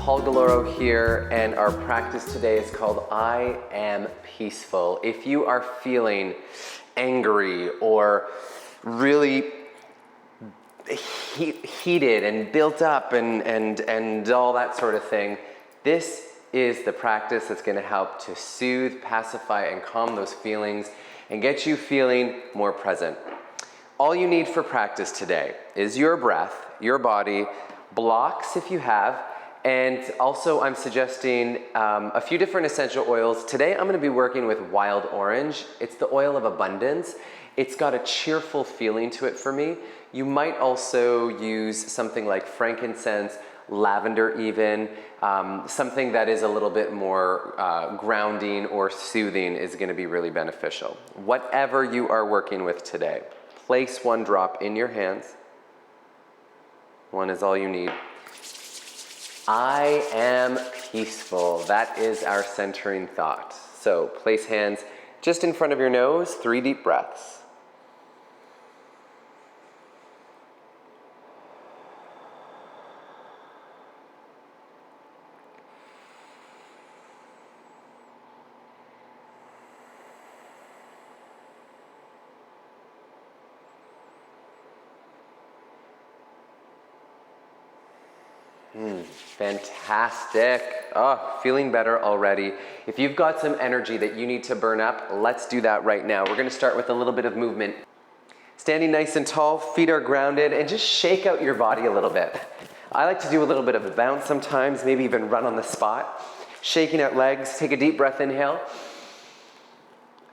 Paul Galloro here, and our practice today is called I Am Peaceful. If you are feeling angry or really heated and built up and all that sort of thing, this is the practice that's going to help to soothe, pacify, and calm those feelings and get you feeling more present. All you need for practice today is your breath, your body, blocks if you have, and also I'm suggesting a few different essential oils. Today I'm going to be working with wild orange. It's the oil of abundance. It's got a cheerful feeling to it for me. You might also use something like frankincense, lavender even, something that is a little bit more grounding or soothing is going to be really beneficial. Whatever you are working with today, place one drop in your hands. One is all you need. I am peaceful. That is our centering thought. So place hands just in front of your nose, 3 deep breaths. Fantastic. Oh, feeling better already. If you've got some energy that you need to burn up, let's do that right now. We're going to start with a little bit of movement. Standing nice and tall, feet are grounded, and just shake out your body a little bit. I like to do a little bit of a bounce sometimes, maybe even run on the spot. Shaking out legs, take a deep breath, inhale.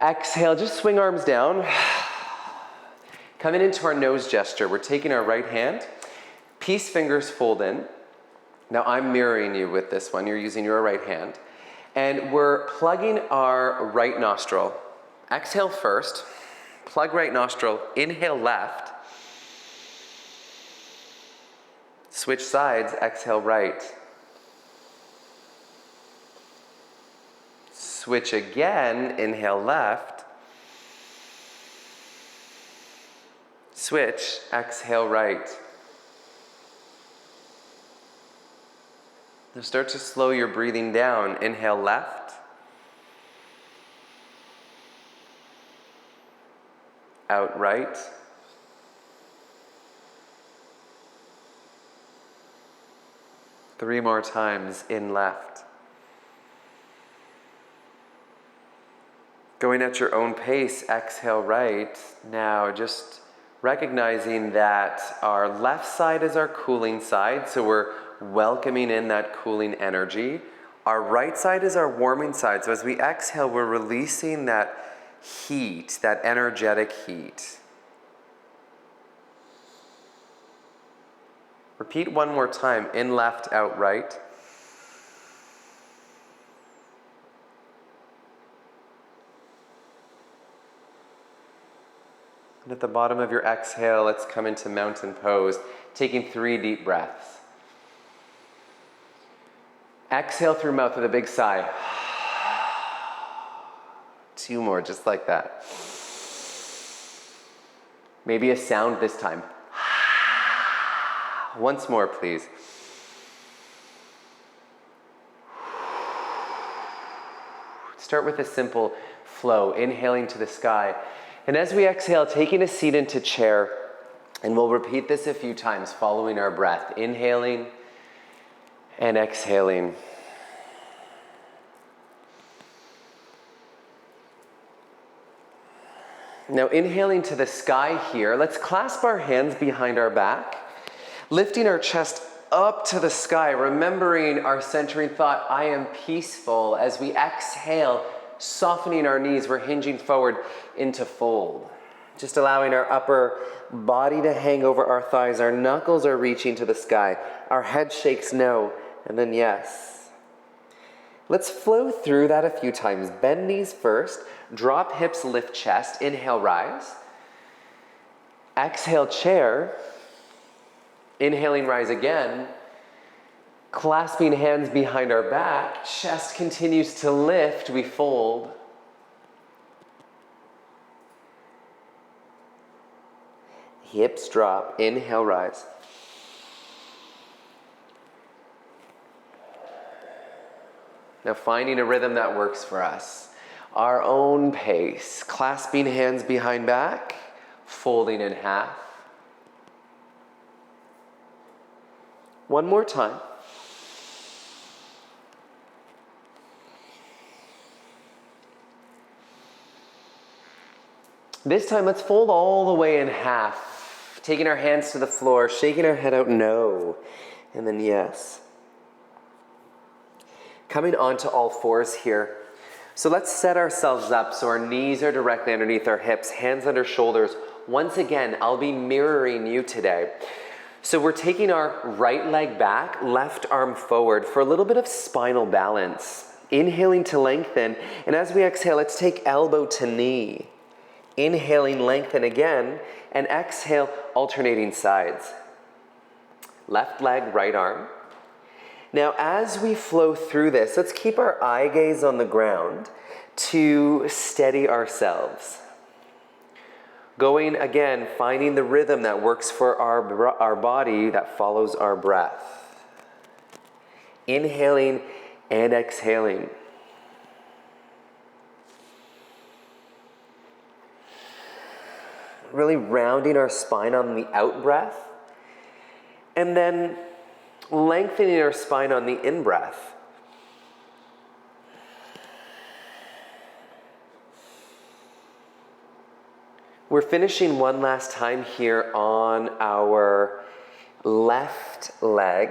Exhale, just swing arms down. Coming into our nose gesture, we're taking our right hand, peace fingers fold in. Now I'm mirroring you with this one. You're using your right hand. And we're plugging our right nostril. Exhale first. Plug right nostril. Inhale left. Switch sides. Exhale right. Switch again. Inhale left. Switch. Exhale right. Now start to slow your breathing down. Inhale left. Out right. Three more times. In left. Going at your own pace. Exhale right. Now just recognizing that our left side is our cooling side, so we're welcoming in that cooling energy. Our right side is our warming side. So as we exhale, we're releasing that heat, that energetic heat. Repeat one more time. In left, out right. And at the bottom of your exhale, let's come into mountain pose, taking 3 deep breaths. Exhale through mouth with a big sigh. 2 more, just like that. Maybe a sound this time. Once more, please. Start with a simple flow, inhaling to the sky. And as we exhale, taking a seat into chair, and we'll repeat this a few times following our breath. Inhaling and exhaling. Now inhaling to the sky here, let's clasp our hands behind our back, lifting our chest up to the sky, remembering our centering thought, I am peaceful. As we exhale, softening our knees, we're hinging forward into fold. Just allowing our upper body to hang over our thighs. Our knuckles are reaching to the sky. Our head shakes no, and then yes. Let's flow through that a few times. Bend knees first. Drop hips, lift chest. Inhale, rise. Exhale, chair. Inhaling, rise again. Clasping hands behind our back. Chest continues to lift. We fold. Hips drop. Inhale, rise. Now finding a rhythm that works for us. Our own pace. Clasping hands behind back, folding in half. One more time. This time, let's fold all the way in half. Taking our hands to the floor, shaking our head out, no. And then yes. Coming onto all fours here. So let's set ourselves up so our knees are directly underneath our hips, hands under shoulders. Once again, I'll be mirroring you today. So we're taking our right leg back, left arm forward for a little bit of spinal balance. Inhaling to lengthen, and as we exhale, let's take elbow to knee. Inhaling, lengthen again, and exhale, alternating sides. Left leg, right arm. Now, as we flow through this, let's keep our eye gaze on the ground to steady ourselves. Going again, finding the rhythm that works for our body that follows our breath. Inhaling and exhaling. Really rounding our spine on the out breath, and then lengthening our spine on the in breath. We're finishing one last time here on our left leg.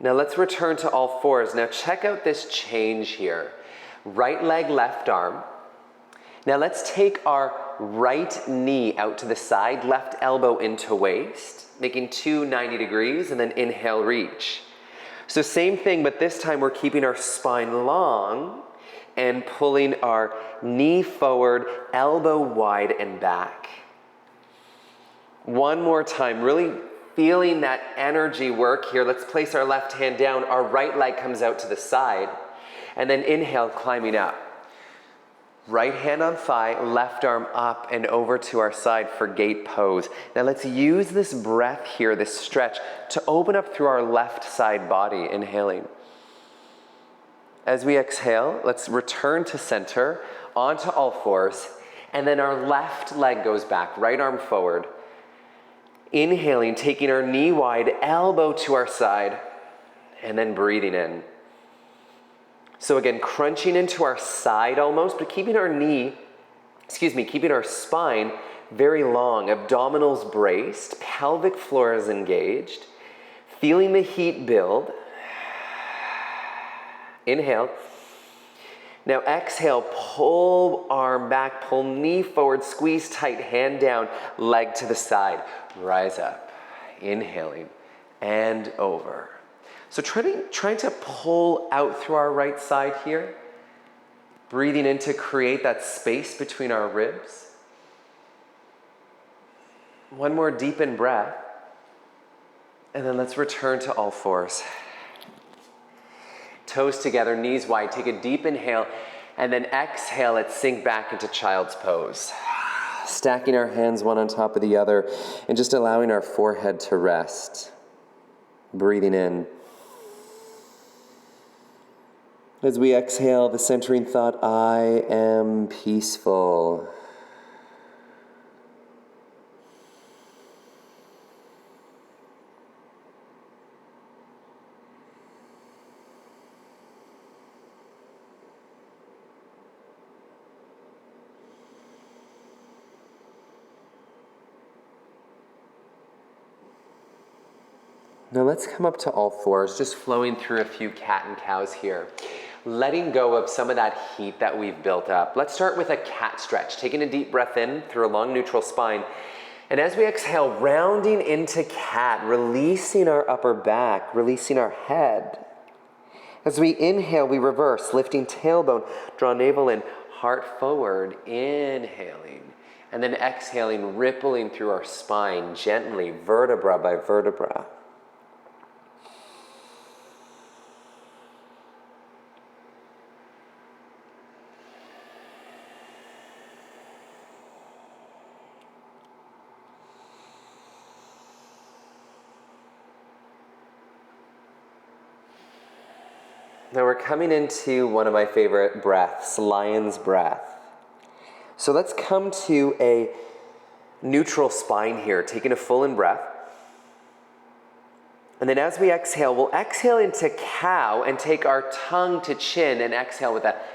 Now let's return to all fours. Now check out this change here. Right leg, left arm. Now let's take our right knee out to the side, left elbow into waist, making 2 90 degrees, and then inhale, reach. So same thing, but this time we're keeping our spine long and pulling our knee forward, elbow wide and back. One more time, really feeling that energy work here. Let's place our left hand down, our right leg comes out to the side, and then inhale, climbing up. Right hand on thigh, left arm up and over to our side for gate pose. Now let's use this breath here, this stretch, to open up through our left side body, inhaling. As we exhale, let's return to center, onto all fours, and then our left leg goes back, right arm forward. Inhaling, taking our knee wide, elbow to our side, and then breathing in. So again, crunching into our side almost, but keeping our keeping our spine very long, abdominals braced, pelvic floor is engaged, feeling the heat build. Inhale. Now exhale, pull arm back, pull knee forward, squeeze tight, hand down, leg to the side, rise up, inhaling, and over. So trying to pull out through our right side here, breathing in to create that space between our ribs. One more deep in breath, and then let's return to all fours. Toes together, knees wide, take a deep inhale, and then exhale, let's sink back into child's pose. Stacking our hands one on top of the other, and just allowing our forehead to rest. Breathing in. As we exhale, the centering thought, I am peaceful. Now let's come up to all fours, just flowing through a few cat and cows here. Letting go of some of that heat that we've built up. Let's start with a cat stretch, taking a deep breath in through a long neutral spine. And as we exhale, rounding into cat, releasing our upper back, releasing our head. As we inhale, we reverse, lifting tailbone, draw navel in, heart forward, inhaling. And then exhaling, rippling through our spine, gently, vertebra by vertebra. Now we're coming into one of my favorite breaths, lion's breath. So let's come to a neutral spine here, taking a full in breath. And then as we exhale, we'll exhale into cow and take our tongue to chin and exhale with that.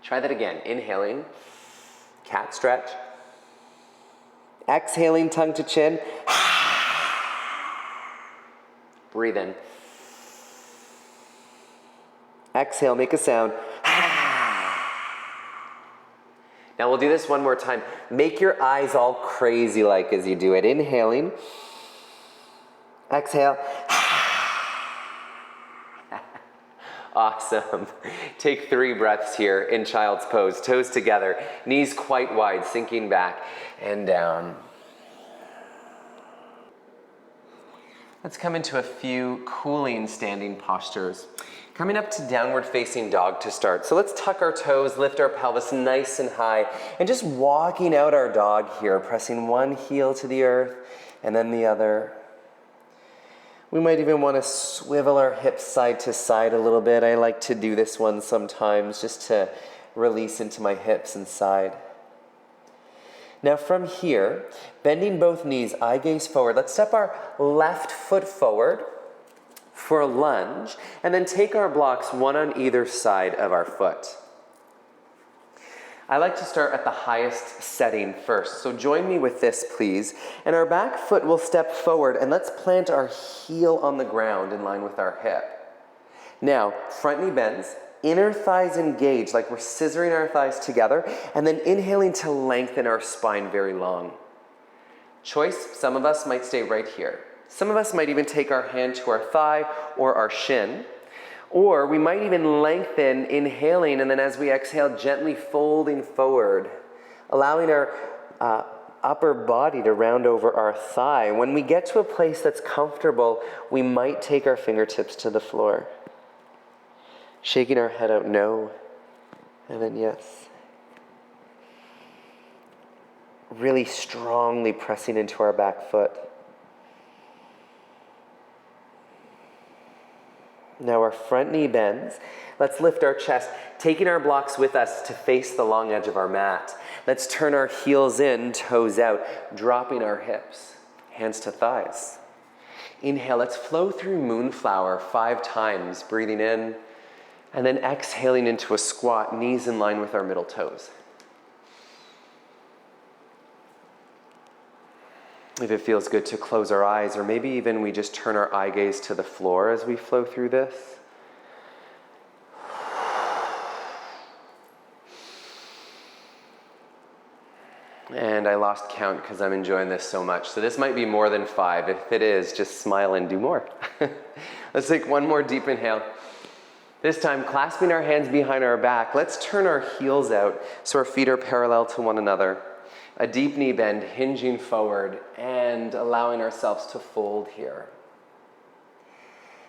Try that again. Inhaling, cat stretch. Exhaling, tongue to chin. Breathe in. Exhale, make a sound. Now we'll do this one more time. Make your eyes all crazy like as you do it. Inhaling. Exhale. Awesome. Take 3 breaths here in child's pose. Toes together, knees quite wide, sinking back and down. Let's come into a few cooling standing postures. Coming up to downward facing dog to start. So let's tuck our toes, lift our pelvis nice and high, and just walking out our dog here, pressing one heel to the earth and then the other. We might even want to swivel our hips side to side a little bit. I like to do this one sometimes just to release into my hips and side. Now from here, bending both knees, eye gaze forward. Let's step our left foot forward for a lunge, and then take our blocks one on either side of our foot. I like to start at the highest setting first, so join me with this, please. And our back foot will step forward, and let's plant our heel on the ground in line with our hip. Now, front knee bends, inner thighs engaged, like we're scissoring our thighs together, and then inhaling to lengthen our spine very long. Choice, some of us might stay right here. Some of us might even take our hand to our thigh or our shin, or we might even lengthen, inhaling, and then as we exhale, gently folding forward, allowing our upper body to round over our thigh. When we get to a place that's comfortable, we might take our fingertips to the floor. Shaking our head out, no, and then yes. Really strongly pressing into our back foot. Now our front knee bends. Let's lift our chest, taking our blocks with us to face the long edge of our mat. Let's turn our heels in, toes out, dropping our hips, hands to thighs. Inhale, let's flow through moonflower 5 times, breathing in, and then exhaling into a squat, knees in line with our middle toes. If it feels good to close our eyes, or maybe even we just turn our eye gaze to the floor as we flow through this. And I lost count because I'm enjoying this so much. So this might be more than 5. If it is, just smile and do more. Let's take one more deep inhale. This time, clasping our hands behind our back, let's turn our heels out so our feet are parallel to one another. A deep knee bend, hinging forward, and allowing ourselves to fold here.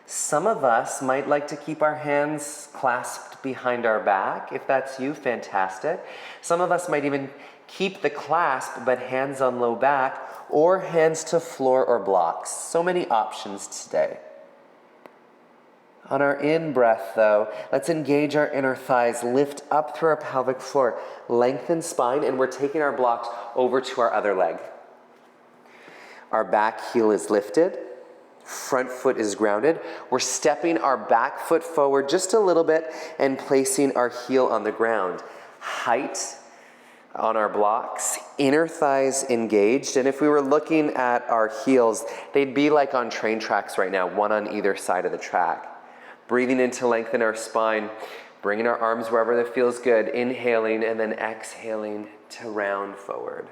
Some of us might like to keep our hands clasped behind our back. If that's you, fantastic. Some of us might even keep the clasp, but hands on low back, or hands to floor or blocks. So many options today. On our in-breath, though, let's engage our inner thighs, lift up through our pelvic floor, lengthen spine, and we're taking our blocks over to our other leg. Our back heel is lifted, front foot is grounded. We're stepping our back foot forward just a little bit and placing our heel on the ground. Height on our blocks, inner thighs engaged, and if we were looking at our heels, they'd be like on train tracks right now, one on either side of the track. Breathing in to lengthen our spine, bringing our arms wherever that feels good, inhaling and then exhaling to round forward.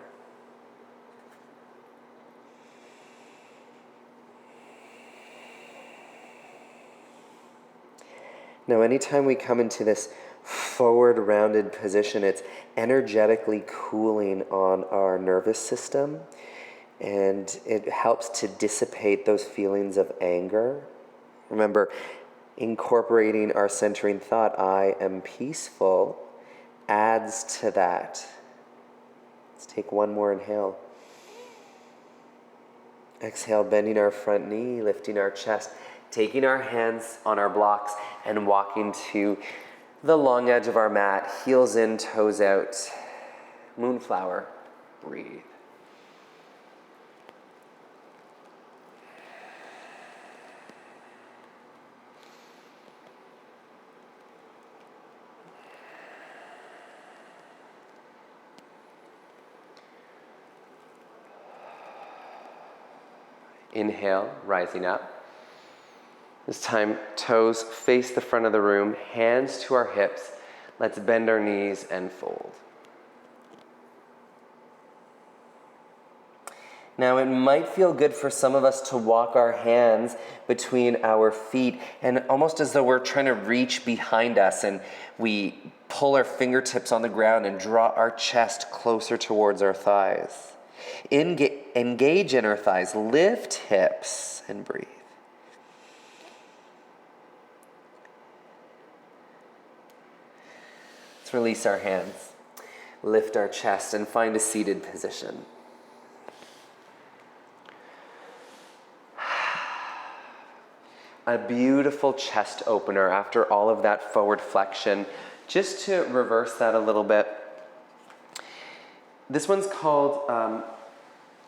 Now, anytime we come into this forward rounded position, it's energetically cooling on our nervous system, and it helps to dissipate those feelings of anger. Remember, incorporating our centering thought, I am peaceful, adds to that. Let's take one more inhale. Exhale, bending our front knee, lifting our chest, Taking our hands on our blocks and walking to the long edge of our mat, heels in, toes out, moonflower, breathe. Inhale, rising up. This time, toes face the front of the room, hands to our hips. Let's bend our knees and fold. Now, it might feel good for some of us to walk our hands between our feet, and almost as though we're trying to reach behind us, and we pull our fingertips on the ground and draw our chest closer towards our thighs. Engage inner thighs, lift hips, and breathe. Let's release our hands, lift our chest, and find a seated position. A beautiful chest opener after all of that forward flexion. Just to reverse that a little bit, this one's called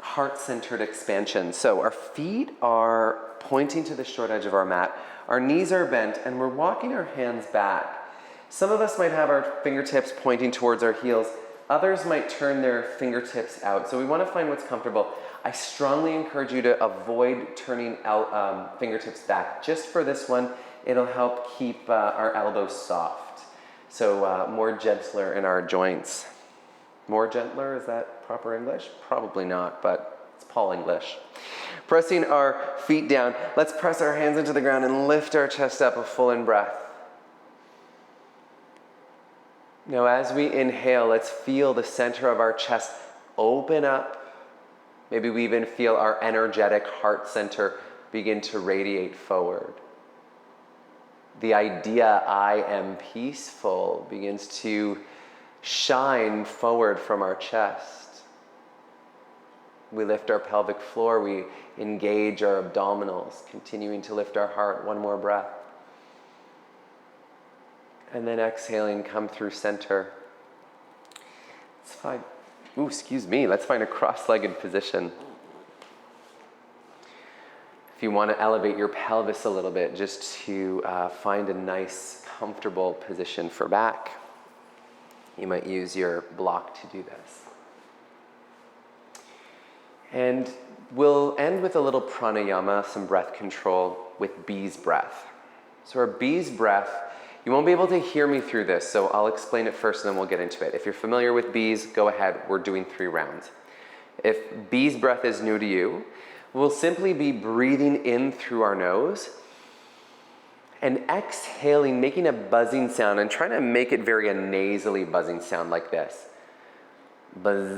heart-centered expansion. So our feet are pointing to the short edge of our mat, our knees are bent, and we're walking our hands back. Some of us might have our fingertips pointing towards our heels. Others might turn their fingertips out. So we want to find what's comfortable. I strongly encourage you to avoid turning fingertips back. Just for this one, it'll help keep our elbows soft. So more gentler in our joints. More gentler, is that proper English? Probably not, but it's Paul English. Pressing our feet down, let's press our hands into the ground and lift our chest up a full in breath. Now as we inhale, let's feel the center of our chest open up. Maybe we even feel our energetic heart center begin to radiate forward. The idea, I am peaceful, begins to shine forward from our chest. We lift our pelvic floor, we engage our abdominals, continuing to lift our heart. One more breath. And then exhaling, come through center. Let's find, let's find a cross-legged position. If you want to elevate your pelvis a little bit, just to find a nice, comfortable position for back, you might use your block to do this. And we'll end with a little pranayama, some breath control with bee's breath. So our bee's breath, you won't be able to hear me through this, so I'll explain it first and then we'll get into it. If you're familiar with bees, go ahead, we're doing 3 rounds. If bee's breath is new to you, we'll simply be breathing in through our nose and exhaling, making a buzzing sound and trying to make it very a nasally buzzing sound like this. Buzz.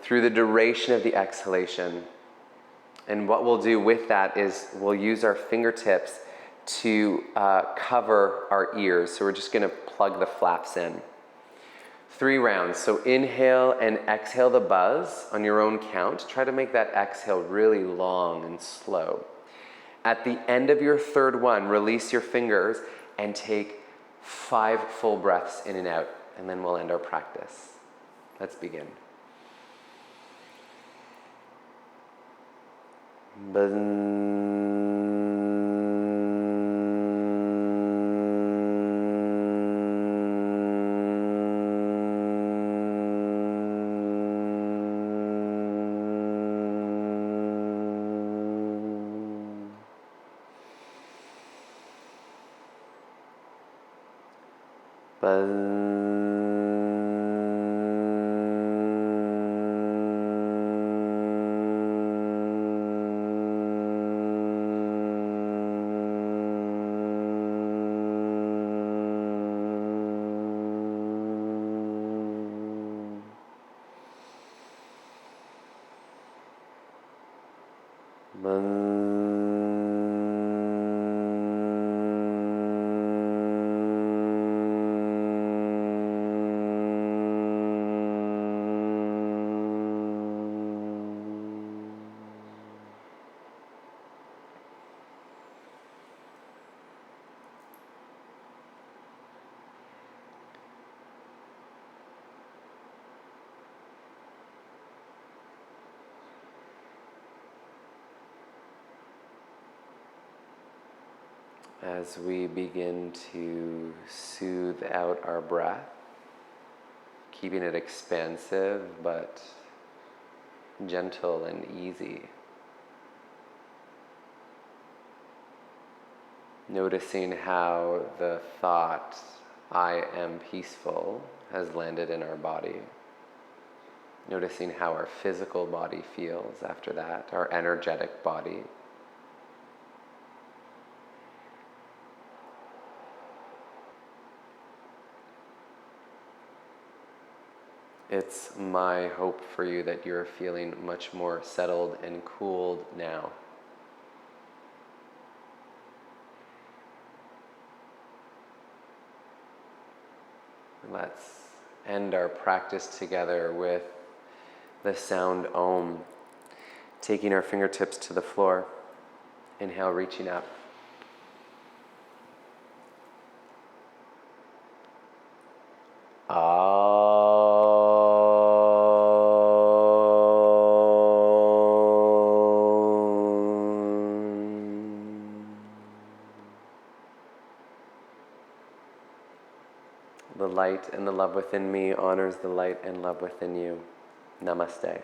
Through the duration of the exhalation. And what we'll do with that is we'll use our fingertips to cover our ears. So we're just going to plug the flaps in. 3 rounds. So inhale and exhale the buzz on your own count. Try to make that exhale really long and slow. At the end of your 3rd one, release your fingers and take 5 full breaths in and out. And then we'll end our practice. Let's begin. as we begin to soothe out our breath, keeping it expansive but gentle and easy. Noticing how the thought, I am peaceful, has landed in our body. Noticing how our physical body feels after that, our energetic body. It's my hope for you that you're feeling much more settled and cooled now. Let's end our practice together with the sound Om. Taking our fingertips to the floor. Inhale, reaching up. The light and the love within me honors the light and love within you. Namaste.